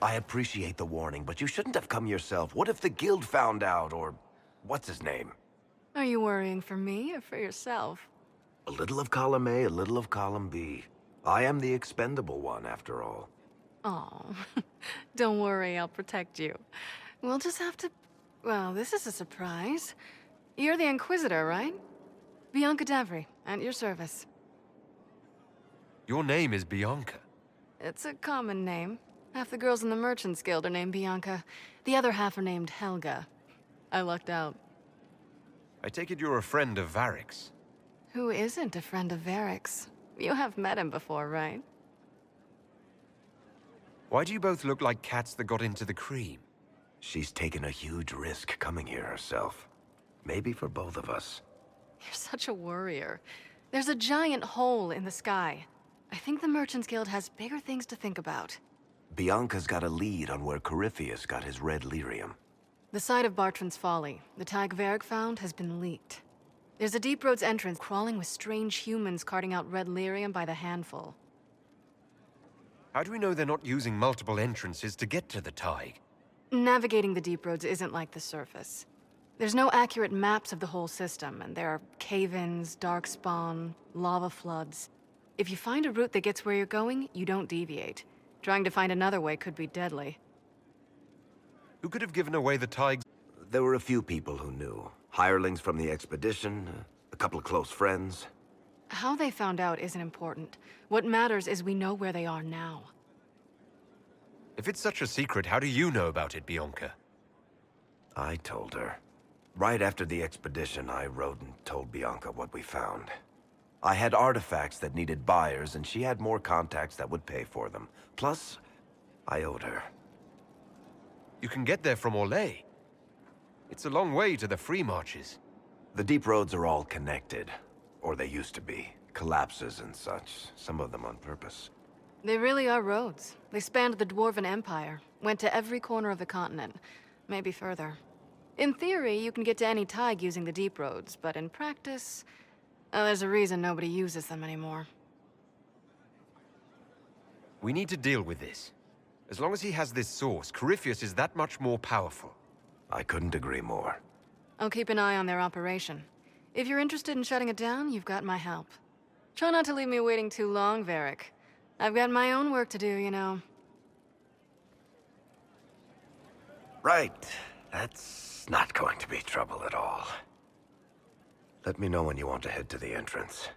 I appreciate the warning, but you shouldn't have come yourself. What if the guild found out, or... what's his name? Are you worrying for me or for yourself? A little of column A, a little of column B. I am the expendable one, after all. Oh, don't worry, I'll protect you. We'll just have to... Well, this is a surprise. You're the Inquisitor, right? Bianca Davry, at your service. Your name is Bianca. It's a common name. Half the girls in the Merchants Guild are named Bianca. The other half are named Helga. I lucked out. I take it you're a friend of Varric's. Who isn't a friend of Varric's? You have met him before, right? Why do you both look like cats that got into the cream? She's taken a huge risk coming here herself. Maybe for both of us. You're such a worrier. There's a giant hole in the sky. I think the Merchants Guild has bigger things to think about. Bianca's got a lead on where Corypheus got his red lyrium. The site of Bartran's Folly, the tag Varric found, has been leaked. There's a deep roads entrance crawling with strange humans carting out red lyrium by the handful. How do we know they're not using multiple entrances to get to the Tig? Navigating the deep roads isn't like the surface. There's no accurate maps of the whole system, and there are cave-ins, darkspawn, lava floods. If you find a route that gets where you're going, you don't deviate. Trying to find another way could be deadly. Who could have given away the Tig's? There were a few people who knew. Hirelings from the expedition, a couple of close friends. How they found out isn't important. What matters is we know where they are now. If it's such a secret, how do you know about it, Bianca? I told her. Right after the expedition, I wrote and told Bianca what we found. I had artifacts that needed buyers, and she had more contacts that would pay for them. Plus, I owed her. You can get there from Orlais. It's a long way to the free marches. The deep roads are all connected. Or they used to be. Collapses and such. Some of them on purpose. They really are roads. They spanned the Dwarven Empire, went to every corner of the continent, maybe further. In theory, you can get to any Tig using the deep roads, but in practice, there's a reason nobody uses them anymore. We need to deal with this. As long as he has this source, Corypheus is that much more powerful. I couldn't agree more. I'll keep an eye on their operation. If you're interested in shutting it down, you've got my help. Try not to leave me waiting too long, Varric. I've got my own work to do, you know. Right. That's not going to be trouble at all. Let me know when you want to head to the entrance.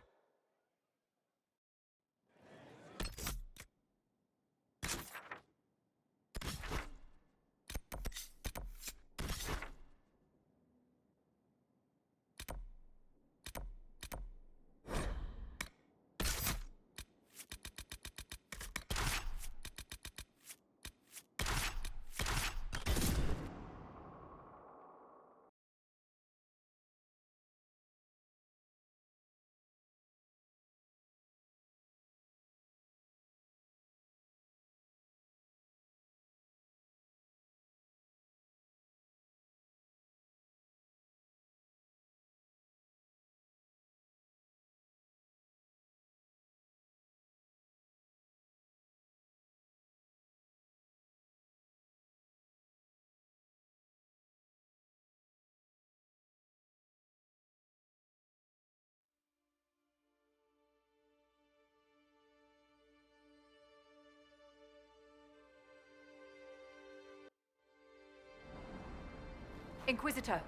Inquisitor.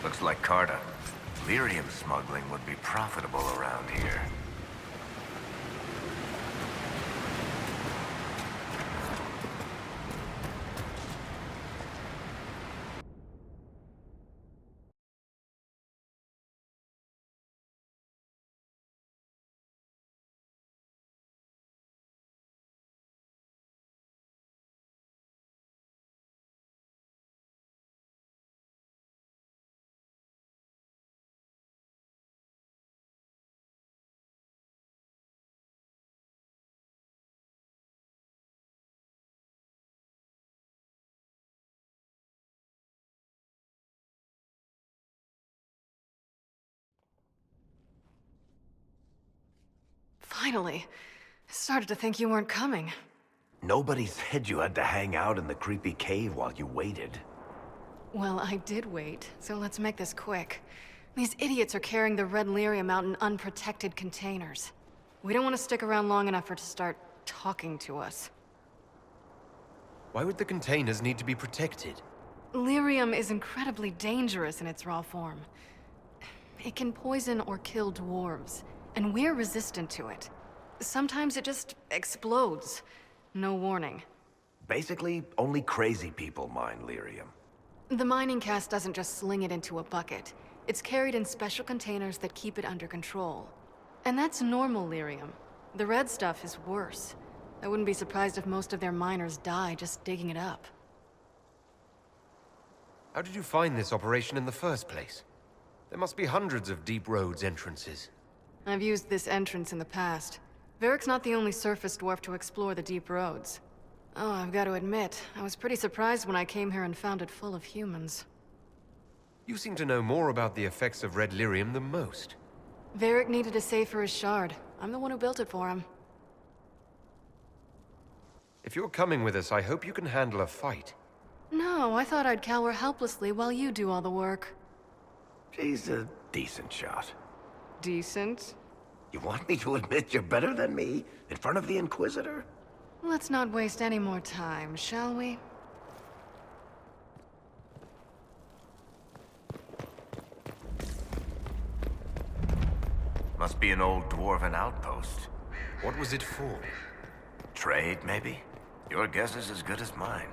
Looks like Carta. Lyrium smuggling would be profitable around here. Finally. I started to think you weren't coming. Nobody said you had to hang out in the creepy cave while you waited. Well, I did wait, so let's make this quick. These idiots are carrying the red lyrium out in unprotected containers. We don't want to stick around long enough for it to start talking to us. Why would the containers need to be protected? Lyrium is incredibly dangerous in its raw form. It can poison or kill dwarves, and we're resistant to it. Sometimes it just explodes. No warning. Basically, only crazy people mine lyrium. The mining cast doesn't just sling it into a bucket. It's carried in special containers that keep it under control. And that's normal lyrium. The red stuff is worse. I wouldn't be surprised if most of their miners die just digging it up. How did you find this operation in the first place? There must be hundreds of Deep Roads entrances. I've used this entrance in the past. Varric's not the only surface dwarf to explore the Deep Roads. Oh, I've got to admit, I was pretty surprised when I came here and found it full of humans. You seem to know more about the effects of red lyrium than most. Varric needed a safe for his shard. I'm the one who built it for him. If you're coming with us, I hope you can handle a fight. No, I thought I'd cower helplessly while you do all the work. She's a decent shot. Decent? You want me to admit you're better than me in front of the Inquisitor? Let's not waste any more time, shall we? Must be an old dwarven outpost. What was it for? Trade, maybe? Your guess is as good as mine.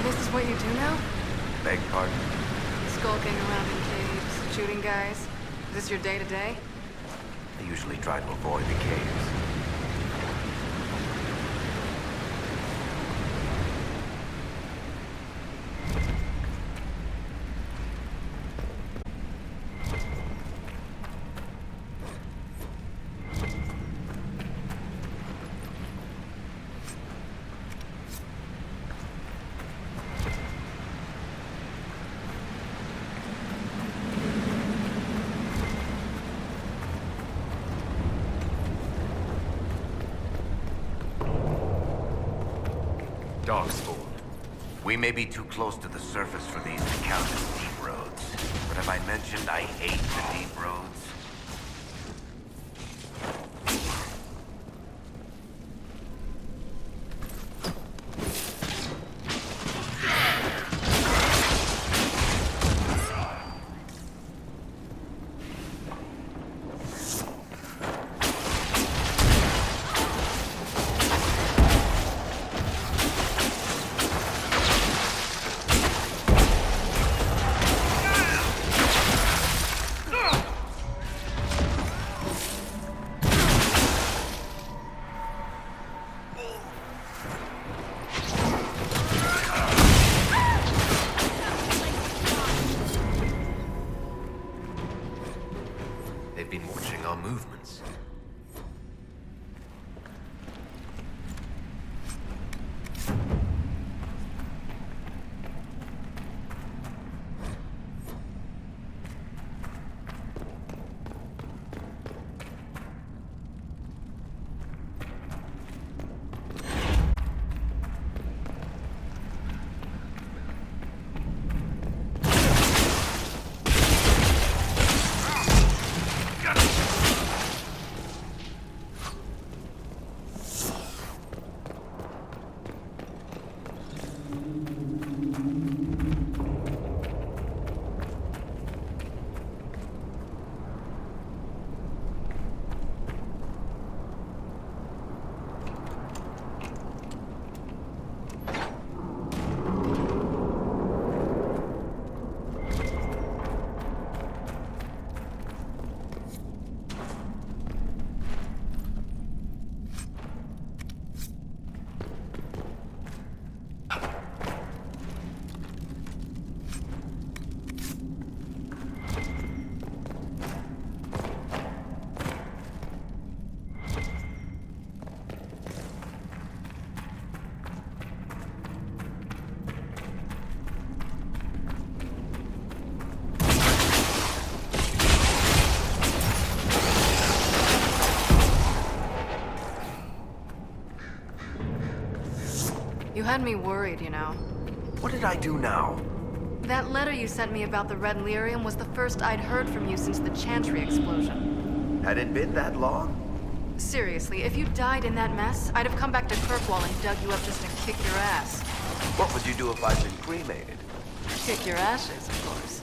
This is what you do now? Beg pardon? Skulking around in caves, shooting guys. Is this your day-to-day? I usually try to avoid the caves. Darkspawn. We may be too close to the surface for these to count as deep roads. But have I mentioned I hate the deep roads? They've been watching our movements. You had me worried, you know. What did I do now? That letter you sent me about the Red Lyrium was the first I'd heard from you since the Chantry explosion. Had it been that long? Seriously, if you died in that mess, I'd have come back to Kirkwall and dug you up just to kick your ass. What would you do if I'd been cremated? Kick your ashes, of course.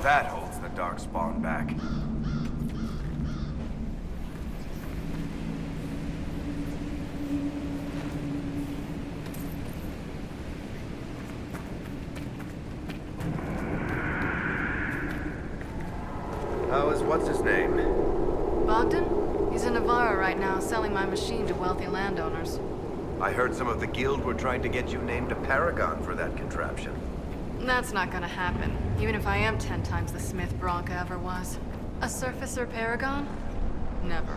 That holds the Darkspawn back. How is what's-his-name? Bogdan? He's in Navarra right now, selling my machine to wealthy landowners. I heard some of the guild were trying to get you named a paragon for that contraption. That's not gonna happen, even if I am 10 times the Smith Bianca ever was. A surfacer paragon? Never.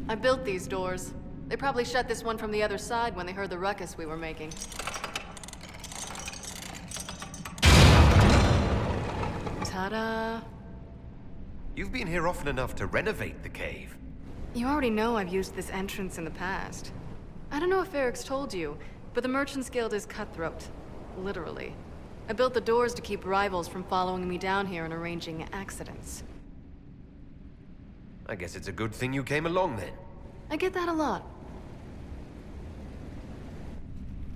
I built these doors. They probably shut this one from the other side when they heard the ruckus we were making. Ta-da! You've been here often enough to renovate the cave. You already know I've used this entrance in the past. I don't know if Eric's told you, but the Merchants Guild is cutthroat. Literally. I built the doors to keep rivals from following me down here and arranging accidents. I guess it's a good thing you came along then. I get that a lot.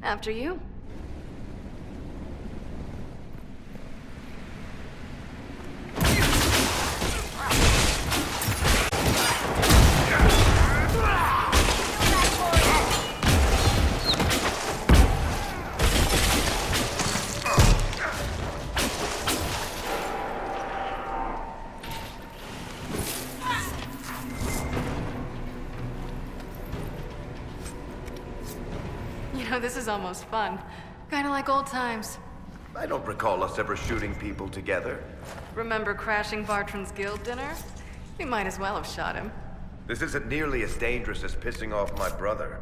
After you. This is almost fun. Kinda like old times. I don't recall us ever shooting people together. Remember crashing Bartran's guild dinner? We might as well have shot him. This isn't nearly as dangerous as pissing off my brother.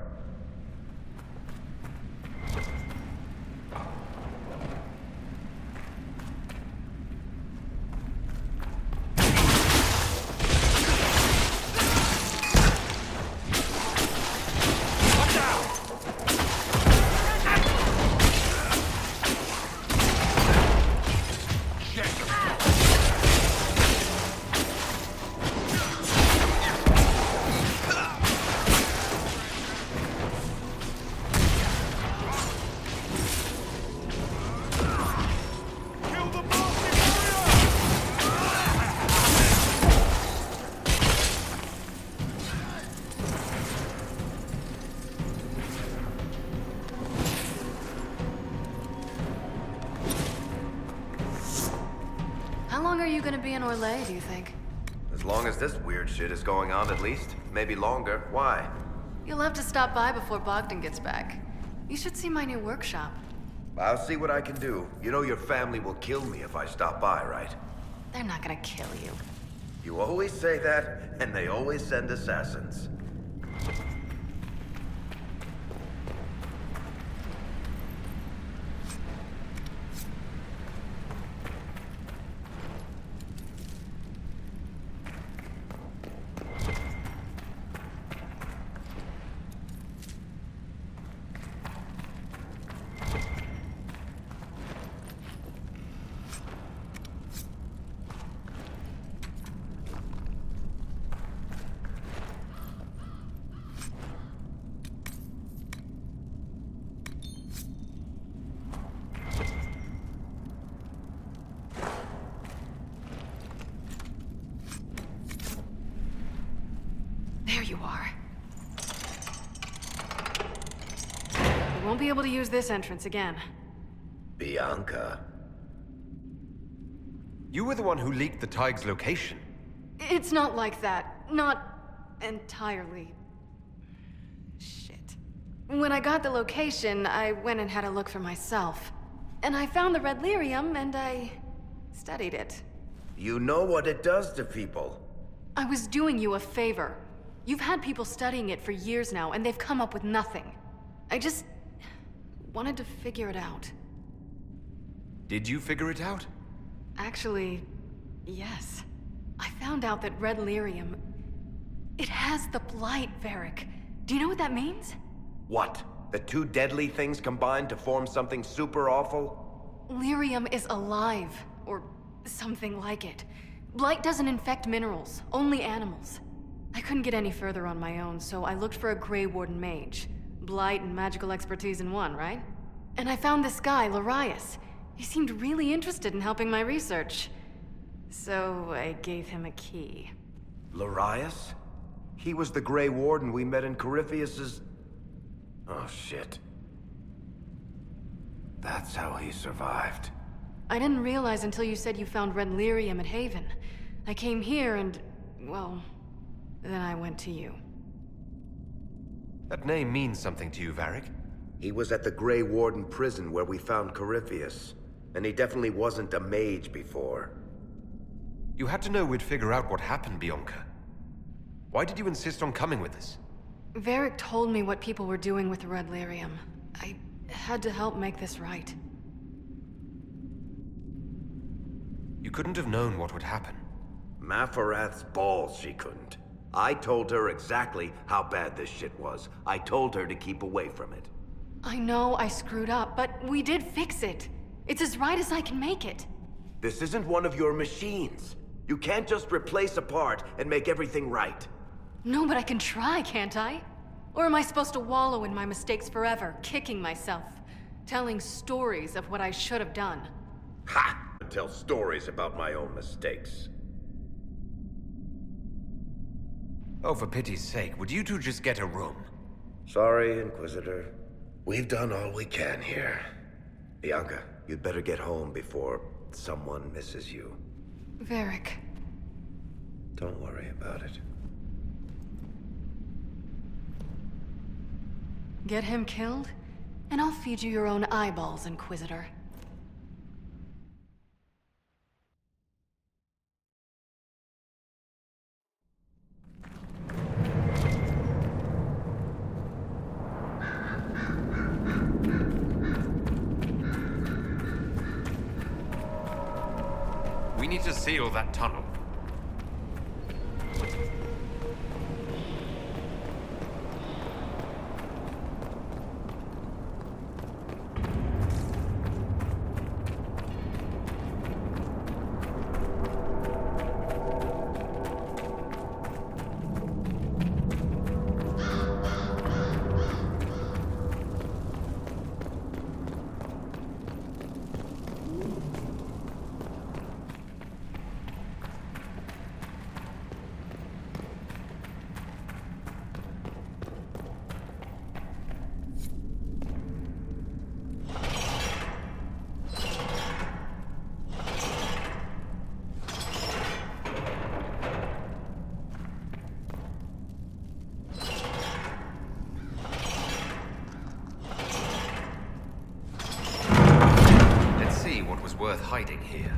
How long are you gonna be in Orlais, do you think? As long as this weird shit is going on, at least. Maybe longer. Why? You'll have to stop by before Bogdan gets back. You should see my new workshop. I'll see what I can do. You know your family will kill me if I stop by, right? They're not gonna kill you. You always say that, and they always send assassins. There you are. We won't be able to use this entrance again. Bianca. You were the one who leaked the Tig's location. It's not like that. Not entirely. Shit. When I got the location, I went and had a look for myself. And I found the red lyrium, and I studied it. You know what it does to people. I was doing you a favor. You've had people studying it for years now, and they've come up with nothing. I just wanted to figure it out. Did you figure it out? Actually, yes. I found out that red lyrium... It has the blight, Varric. Do you know what that means? What? The two deadly things combined to form something super awful? Lyrium is alive, or something like it. Blight doesn't infect minerals, only animals. I couldn't get any further on my own, so I looked for a Grey Warden mage. Blight and magical expertise in one, right? And I found this guy, Larius. He seemed really interested in helping my research. So I gave him a key. Larius? He was the Grey Warden we met in Corypheus's... Oh, shit. That's how he survived. I didn't realize until you said you found red lyrium at Haven. I came here and, well, then I went to you. That name means something to you, Varric. He was at the Grey Warden prison where we found Corypheus. And he definitely wasn't a mage before. You had to know we'd figure out what happened, Bianca. Why did you insist on coming with us? Varric told me what people were doing with the red lyrium. I had to help make this right. You couldn't have known what would happen. Mafarath's balls, she couldn't. I told her exactly how bad this shit was. I told her to keep away from it. I know I screwed up, but we did fix it. It's as right as I can make it. This isn't one of your machines. You can't just replace a part and make everything right. No, but I can try, can't I? Or am I supposed to wallow in my mistakes forever, kicking myself, telling stories of what I should have done? Ha! I tell stories about my own mistakes. Oh, for pity's sake, would you two just get a room? Sorry, Inquisitor. We've done all we can here. Bianca, you'd better get home before someone misses you. Varric. Don't worry about it. Get him killed, and I'll feed you your own eyeballs, Inquisitor. We need to seal that tunnel. Worth hiding here.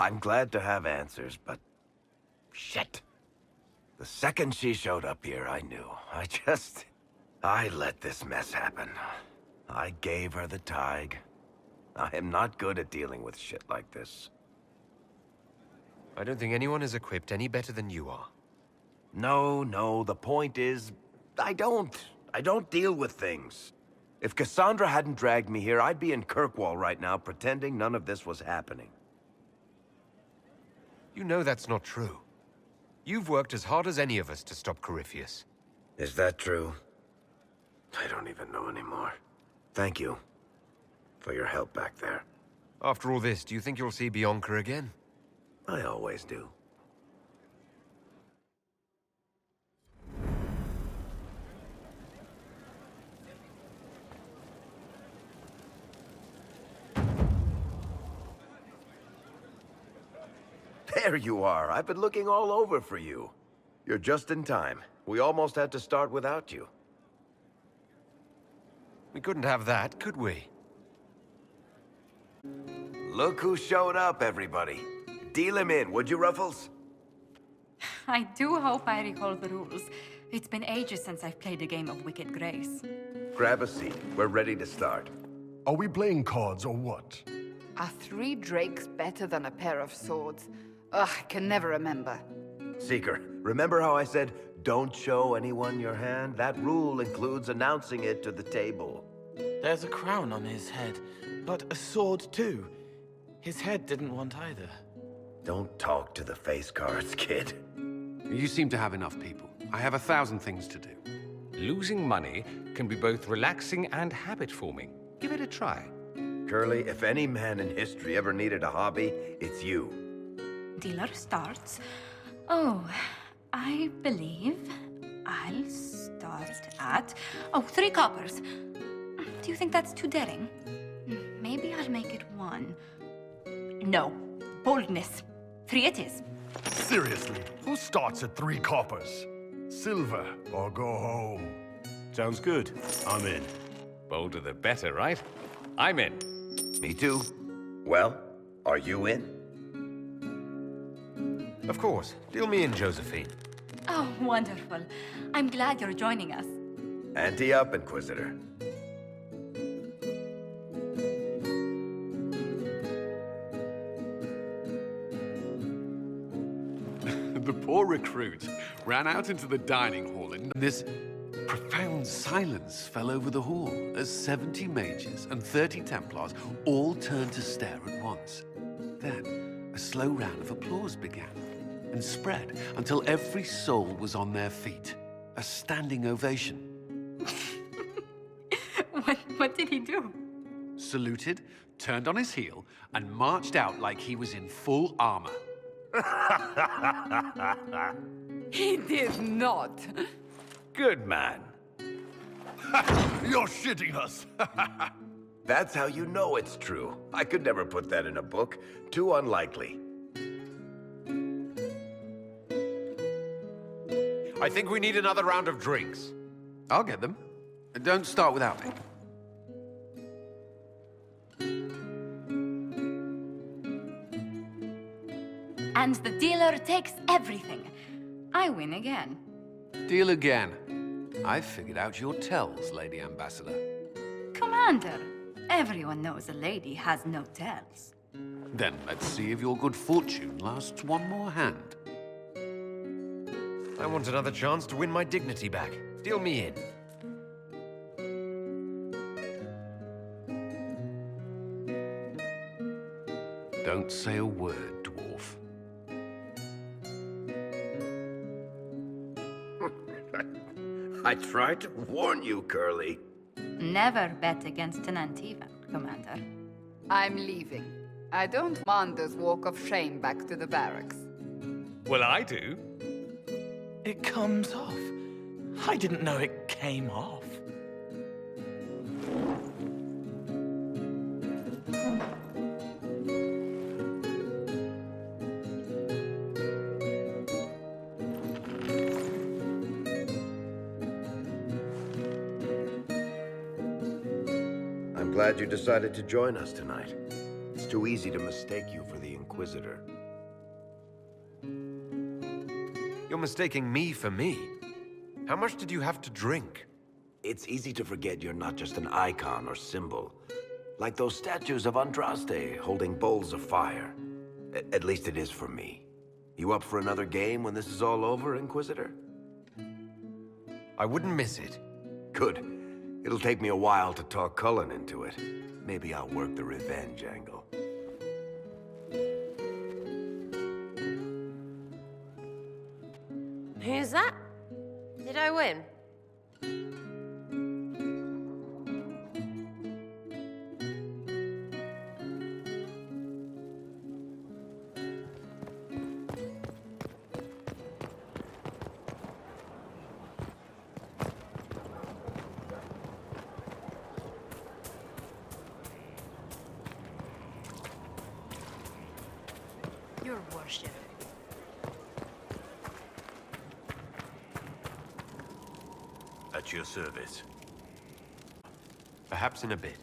I'm glad to have answers, but... shit. The second she showed up here, I knew. I let this mess happen. I gave her the Tig. I am not good at dealing with shit like this. I don't think anyone is equipped any better than you are. No, the point is... I don't deal with things. If Cassandra hadn't dragged me here, I'd be in Kirkwall right now pretending none of this was happening. You know that's not true. You've worked as hard as any of us to stop Corypheus. Is that true? I don't even know anymore. Thank you for your help back there. After all this, do you think you'll see Bianca again? I always do. There you are. I've been looking all over for you. You're just in time. We almost had to start without you. We couldn't have that, could we? Look who showed up, everybody. Deal him in, would you, Ruffles? I do hope I recall the rules. It's been ages since I've played a game of Wicked Grace. Grab a seat. We're ready to start. Are we playing cards or what? Are 3 drakes better than a pair of swords? Ugh, I can never remember. Seeker, remember how I said, don't show anyone your hand? That rule includes announcing it to the table. There's a crown on his head, but a sword too. His head didn't want either. Don't talk to the face cards, kid. You seem to have enough people. I have 1,000 things to do. Losing money can be both relaxing and habit-forming. Give it a try. Curly, if any man in history ever needed a hobby, it's you. Dealer starts. Oh, I believe I'll start at... Oh, 3 coppers. Do you think that's too daring? Maybe I'll make it 1. No. Boldness. 3 it is. Seriously, who starts at 3 coppers? Silver or go home? Sounds good. I'm in. Bolder the better, right? I'm in. Me too. Well, are you in? Of course. Deal me in, Josephine. Oh, wonderful. I'm glad you're joining us. Ante up, Inquisitor. The poor recruit ran out into the dining hall, and this profound silence fell over the hall as 70 mages and 30 Templars all turned to stare at once. Then, a slow round of applause began and spread until every soul was on their feet. A standing ovation. What did he do? Saluted, turned on his heel, and marched out like he was in full armor. He did not. Good man. You're shitting us! That's how you know it's true. I could never put that in a book. Too unlikely. I think we need another round of drinks. I'll get them. Don't start without me. And the dealer takes everything. I win again. Deal again. I've figured out your tells, Lady Ambassador. Commander, everyone knows a lady has no tells. Then let's see if your good fortune lasts one more hand. I want another chance to win my dignity back. Deal me in. Don't say a word, dwarf. I tried to warn you, Curly. Never bet against an Antivan, Commander. I'm leaving. I don't want this walk of shame back to the barracks. Well, I do. It comes off. I didn't know it came off. I'm glad you decided to join us tonight. It's too easy to mistake you for the Inquisitor. You're mistaking me for me. How much did you have to drink? It's easy to forget you're not just an icon or symbol. Like those statues of Andraste holding bowls of fire. At least it is for me. You up for another game when this is all over, Inquisitor? I wouldn't miss it. Good. It'll take me a while to talk Cullen into it. Maybe I'll work the revenge angle. Who's that? Did I win? Your worship. At your service. Perhaps in a bit.